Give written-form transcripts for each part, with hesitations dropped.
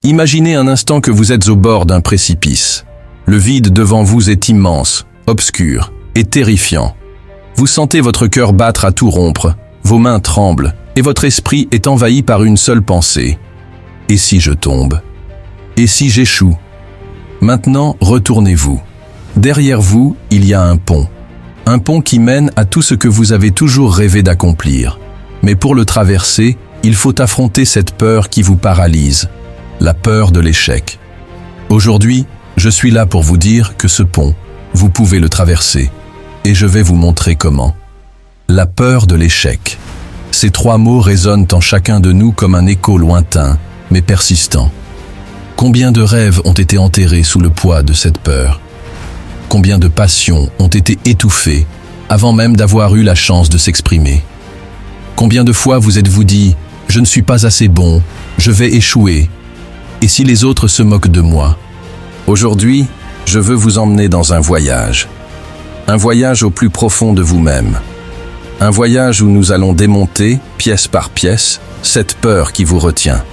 Imaginez un instant que vous êtes au bord d'un précipice. Le vide devant vous est immense, obscur et terrifiant. Vous sentez votre cœur battre à tout rompre, vos mains tremblent et votre esprit est envahi par une seule pensée. Et si je tombe? Et si j'échoue? Maintenant, retournez-vous. Derrière vous, il y a un pont. Un pont qui mène à tout ce que vous avez toujours rêvé d'accomplir. Mais pour le traverser, il faut affronter cette peur qui vous paralyse, la peur de l'échec. Aujourd'hui, je suis là pour vous dire que ce pont, vous pouvez le traverser. Et je vais vous montrer comment. La peur de l'échec. Ces 3 mots résonnent en chacun de nous comme un écho lointain, mais persistant. Combien de rêves ont été enterrés sous le poids de cette peur? Combien de passions ont été étouffées avant même d'avoir eu la chance de s'exprimer? Combien de fois vous êtes-vous dit « Je ne suis pas assez bon, je vais échouer. Et si les autres se moquent de moi ?» Aujourd'hui, je veux vous emmener dans un voyage. Un voyage au plus profond de vous-même. Un voyage où nous allons démonter, pièce par pièce, cette peur qui vous retient.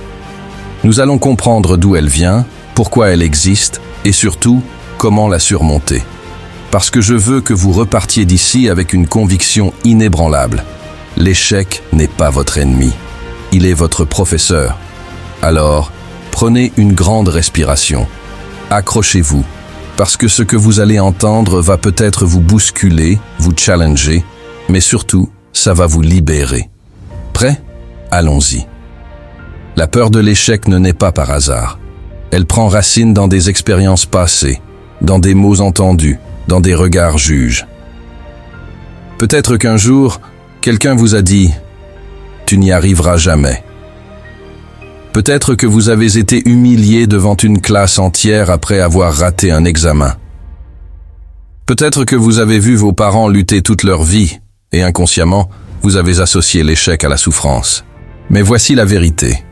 Nous allons comprendre d'où elle vient, pourquoi elle existe et surtout, comment la surmonter. Parce que je veux que vous repartiez d'ici avec une conviction inébranlable. L'échec n'est pas votre ennemi. Il est votre professeur. Alors, prenez une grande respiration. Accrochez-vous, parce que ce que vous allez entendre va peut-être vous bousculer, vous challenger, mais surtout, ça va vous libérer. Prêt? Allons-y. La peur de l'échec ne naît pas par hasard. Elle prend racine dans des expériences passées, dans des mots entendus, dans des regards juges. Peut-être qu'un jour, quelqu'un vous a dit « Tu n'y arriveras jamais ». Peut-être que vous avez été humilié devant une classe entière après avoir raté un examen. Peut-être que vous avez vu vos parents lutter toute leur vie et inconsciemment, vous avez associé l'échec à la souffrance. Mais voici la vérité.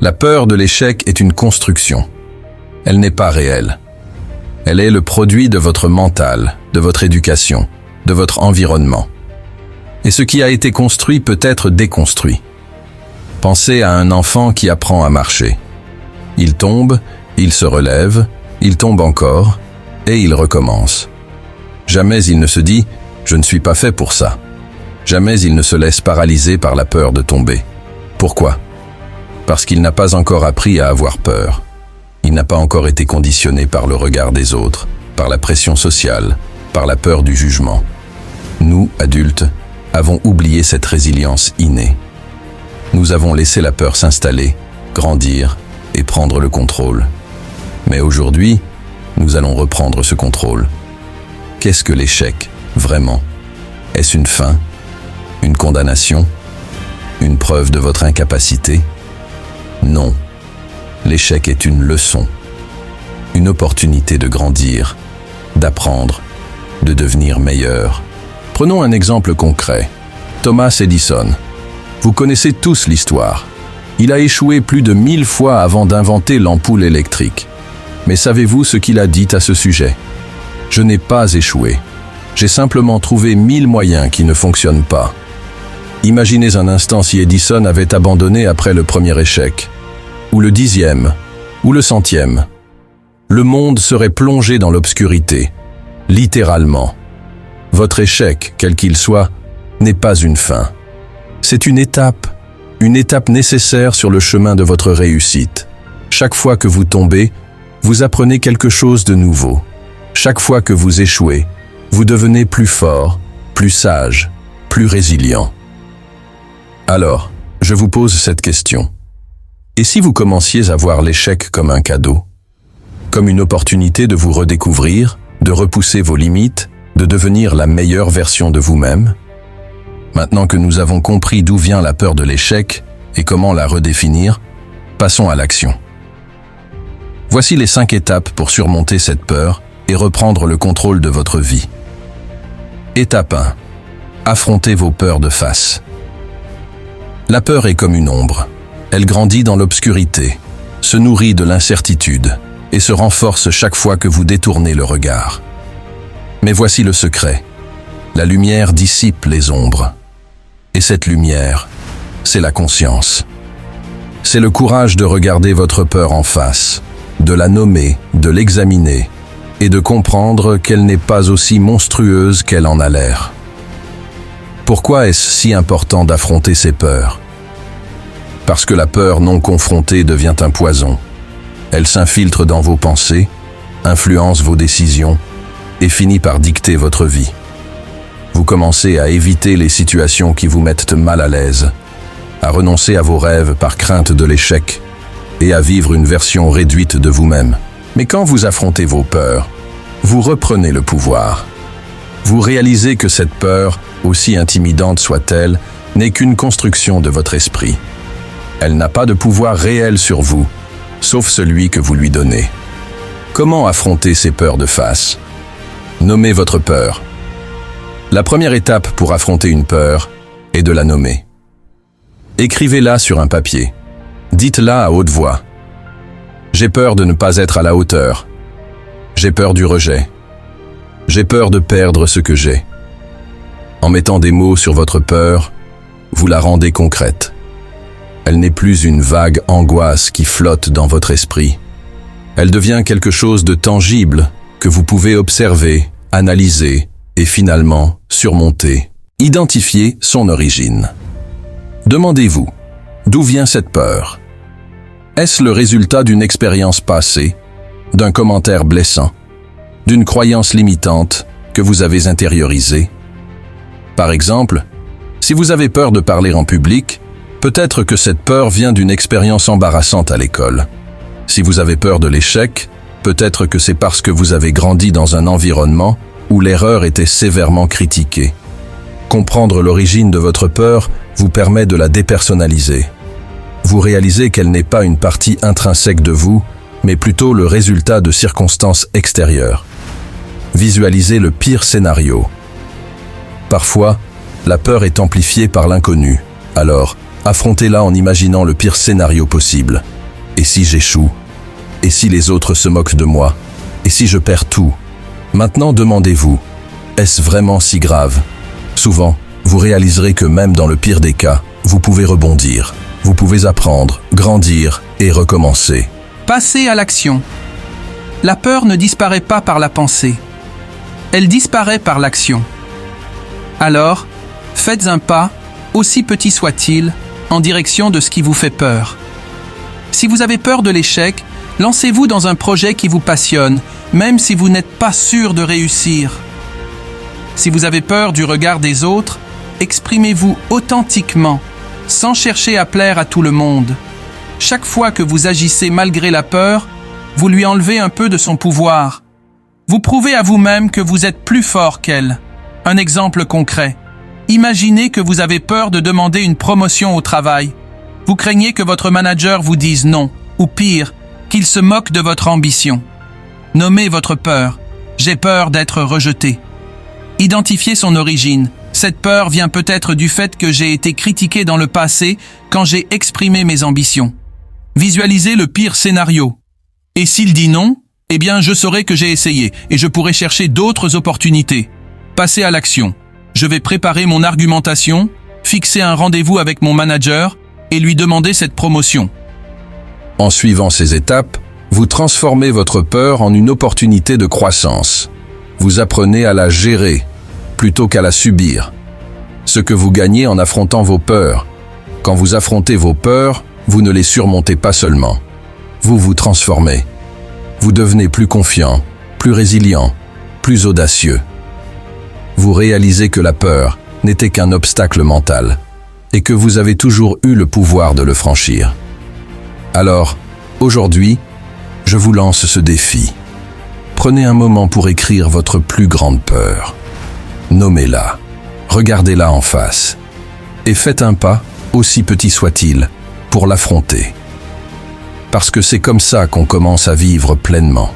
La peur de l'échec est une construction. Elle n'est pas réelle. Elle est le produit de votre mental, de votre éducation, de votre environnement. Et ce qui a été construit peut être déconstruit. Pensez à un enfant qui apprend à marcher. Il tombe, il se relève, il tombe encore, et il recommence. Jamais il ne se dit « je ne suis pas fait pour ça ». Jamais il ne se laisse paralyser par la peur de tomber. Pourquoi? Parce qu'il n'a pas encore appris à avoir peur. Il n'a pas encore été conditionné par le regard des autres, par la pression sociale, par la peur du jugement. Nous, adultes, avons oublié cette résilience innée. Nous avons laissé la peur s'installer, grandir et prendre le contrôle. Mais aujourd'hui, nous allons reprendre ce contrôle. Qu'est-ce que l'échec, vraiment? Est-ce une fin? Une condamnation? Une preuve de votre incapacité? Non. L'échec est une leçon. Une opportunité de grandir, d'apprendre, de devenir meilleur. Prenons un exemple concret. Thomas Edison. Vous connaissez tous l'histoire. Il a échoué plus de 1000 fois avant d'inventer l'ampoule électrique. Mais savez-vous ce qu'il a dit à ce sujet? Je n'ai pas échoué. J'ai simplement trouvé 1000 moyens qui ne fonctionnent pas. Imaginez un instant si Edison avait abandonné après le premier échec, ou le 10e, ou le 100e. Le monde serait plongé dans l'obscurité, littéralement. Votre échec, quel qu'il soit, n'est pas une fin. C'est une étape nécessaire sur le chemin de votre réussite. Chaque fois que vous tombez, vous apprenez quelque chose de nouveau. Chaque fois que vous échouez, vous devenez plus fort, plus sage, plus résilient. Alors, je vous pose cette question. Et si vous commenciez à voir l'échec comme un cadeau? Comme une opportunité de vous redécouvrir, de repousser vos limites, de devenir la meilleure version de vous-même? Maintenant que nous avons compris d'où vient la peur de l'échec et comment la redéfinir, passons à l'action. Voici les 5 étapes pour surmonter cette peur et reprendre le contrôle de votre vie. Étape 1. Affrontez vos peurs de face. La peur est comme une ombre. Elle grandit dans l'obscurité, se nourrit de l'incertitude et se renforce chaque fois que vous détournez le regard. Mais voici le secret. La lumière dissipe les ombres. Et cette lumière, c'est la conscience. c'est le courage de regarder votre peur en face, de la nommer, de l'examiner, et de comprendre qu'elle n'est pas aussi monstrueuse qu'elle en a l'air. Pourquoi est-ce si important d'affronter ces peurs? Parce que la peur non confrontée devient un poison. Elle s'infiltre dans vos pensées, influence vos décisions et finit par dicter votre vie. Vous commencez à éviter les situations qui vous mettent mal à l'aise, à renoncer à vos rêves par crainte de l'échec et à vivre une version réduite de vous-même. Mais quand vous affrontez vos peurs, vous reprenez le pouvoir. Vous réalisez que cette peur, aussi intimidante soit-elle, n'est qu'une construction de votre esprit. Elle n'a pas de pouvoir réel sur vous, sauf celui que vous lui donnez. Comment affronter ces peurs de face? Nommez votre peur. La première étape pour affronter une peur est de la nommer. Écrivez-la sur un papier. Dites-la à haute voix. J'ai peur de ne pas être à la hauteur. J'ai peur du rejet. J'ai peur de perdre ce que j'ai. En mettant des mots sur votre peur, vous la rendez concrète. Elle n'est plus une vague angoisse qui flotte dans votre esprit. Elle devient quelque chose de tangible que vous pouvez observer, analyser et finalement surmonter. Identifier son origine. Demandez-vous, d'où vient cette peur? Est-ce le résultat d'une expérience passée, d'un commentaire blessant, d'une croyance limitante que vous avez intériorisée? Par exemple, si vous avez peur de parler en public, peut-être que cette peur vient d'une expérience embarrassante à l'école. Si vous avez peur de l'échec, peut-être que c'est parce que vous avez grandi dans un environnement où l'erreur était sévèrement critiquée. Comprendre l'origine de votre peur vous permet de la dépersonnaliser. Vous réalisez qu'elle n'est pas une partie intrinsèque de vous, mais plutôt le résultat de circonstances extérieures. Visualisez le pire scénario. Parfois, la peur est amplifiée par l'inconnu. Alors, affrontez-la en imaginant le pire scénario possible. Et si j'échoue? Et si les autres se moquent de moi? Et si je perds tout? Maintenant, demandez-vous, est-ce vraiment si grave? Souvent, vous réaliserez que même dans le pire des cas, vous pouvez rebondir. Vous pouvez apprendre, grandir et recommencer. Passez à l'action. La peur ne disparaît pas par la pensée. Elle disparaît par l'action. Alors, faites un pas, aussi petit soit-il, en direction de ce qui vous fait peur. Si vous avez peur de l'échec, lancez-vous dans un projet qui vous passionne, même si vous n'êtes pas sûr de réussir. Si vous avez peur du regard des autres, exprimez-vous authentiquement, sans chercher à plaire à tout le monde. Chaque fois que vous agissez malgré la peur, vous lui enlevez un peu de son pouvoir. Vous prouvez à vous-même que vous êtes plus fort qu'elle. Un exemple concret. Imaginez que vous avez peur de demander une promotion au travail. Vous craignez que votre manager vous dise non, ou pire, qu'il se moque de votre ambition. Nommez votre peur. J'ai peur d'être rejeté. Identifiez son origine. Cette peur vient peut-être du fait que j'ai été critiqué dans le passé quand j'ai exprimé mes ambitions. Visualisez le pire scénario. Et s'il dit non, eh bien je saurai que j'ai essayé et je pourrai chercher d'autres opportunités. Passez à l'action. Je vais préparer mon argumentation, fixer un rendez-vous avec mon manager et lui demander cette promotion. En suivant ces étapes, vous transformez votre peur en une opportunité de croissance. Vous apprenez à la gérer plutôt qu'à la subir. Ce que vous gagnez en affrontant vos peurs. Quand vous affrontez vos peurs, vous ne les surmontez pas seulement. Vous vous transformez. Vous devenez plus confiant, plus résilient, plus audacieux. Vous réalisez que la peur n'était qu'un obstacle mental et que vous avez toujours eu le pouvoir de le franchir. Alors, aujourd'hui, je vous lance ce défi. Prenez un moment pour écrire votre plus grande peur. Nommez-la, regardez-la en face et faites un pas, aussi petit soit-il, pour l'affronter. Parce que c'est comme ça qu'on commence à vivre pleinement.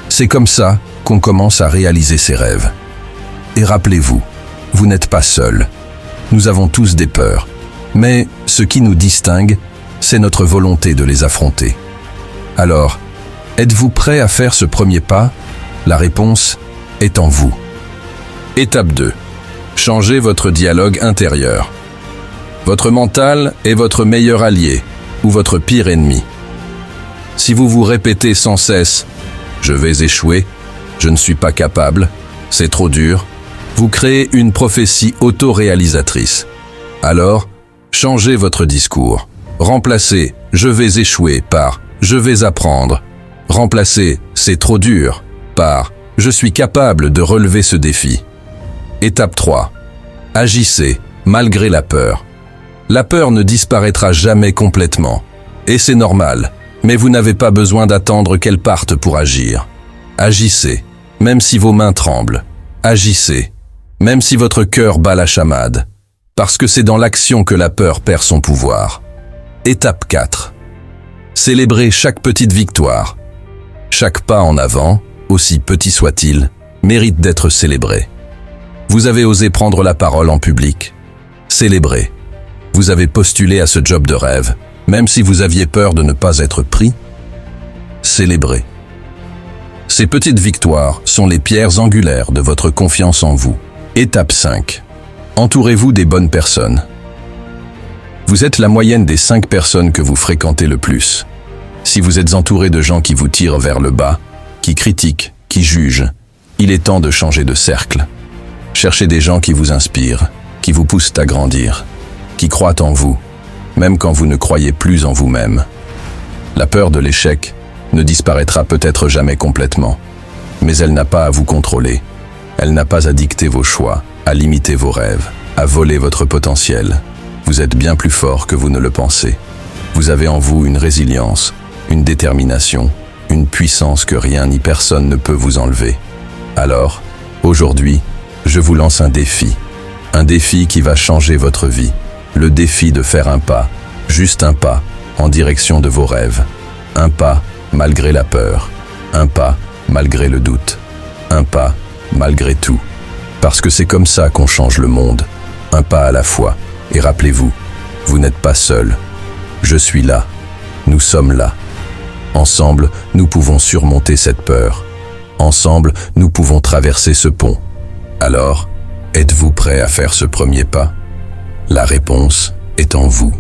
C'est comme ça qu'on commence à réaliser ses rêves. Et rappelez-vous, vous n'êtes pas seul. Nous avons tous des peurs. Mais ce qui nous distingue, c'est notre volonté de les affronter. Alors, êtes-vous prêt à faire ce premier pas? La réponse est en vous. Étape 2. Changez votre dialogue intérieur. Votre mental est votre meilleur allié. ou votre pire ennemi. Si vous vous répétez sans cesse « je vais échouer »,« je ne suis pas capable »,« c'est trop dur », vous créez une prophétie autoréalisatrice. Alors, changez votre discours. Remplacez « je vais échouer » par « je vais apprendre ». Remplacez « c'est trop dur » par « je suis capable de relever ce défi ». Étape 3. Agissez, malgré la peur. La peur ne disparaîtra jamais complètement. Et c'est normal, mais vous n'avez pas besoin d'attendre qu'elle parte pour agir. Agissez, même si vos mains tremblent. Agissez, même si votre cœur bat la chamade. Parce que c'est dans l'action que la peur perd son pouvoir. Étape 4. Célébrez chaque petite victoire. Chaque pas en avant, aussi petit soit-il, mérite d'être célébré. Vous avez osé prendre la parole en public. Célébrez. Vous avez postulé à ce job de rêve, même si vous aviez peur de ne pas être pris. Célébrez. Ces petites victoires sont les pierres angulaires de votre confiance en vous. Étape 5. Entourez-vous des bonnes personnes. Vous êtes la moyenne des 5 personnes que vous fréquentez le plus. Si vous êtes entouré de gens qui vous tirent vers le bas, qui critiquent, qui jugent, il est temps de changer de cercle. Cherchez des gens qui vous inspirent, qui vous poussent à grandir, qui croient en vous, même quand vous ne croyez plus en vous-même. La peur de l'échec ne disparaîtra peut-être jamais complètement, mais elle n'a pas à vous contrôler. Elle n'a pas à dicter vos choix, à limiter vos rêves, à voler votre potentiel. Vous êtes bien plus fort que vous ne le pensez. Vous avez en vous une résilience, une détermination, une puissance que rien ni personne ne peut vous enlever. Alors, aujourd'hui, je vous lance un défi qui va changer votre vie. Le défi de faire un pas, juste un pas, en direction de vos rêves. Un pas malgré la peur, un pas malgré le doute, un pas malgré tout. Parce que c'est comme ça qu'on change le monde, un pas à la fois. Et rappelez-vous, vous n'êtes pas seul. Je suis là, nous sommes là. Ensemble, nous pouvons surmonter cette peur. Ensemble, nous pouvons traverser ce pont. Alors, êtes-vous prêt à faire ce premier pas ? La réponse est en vous.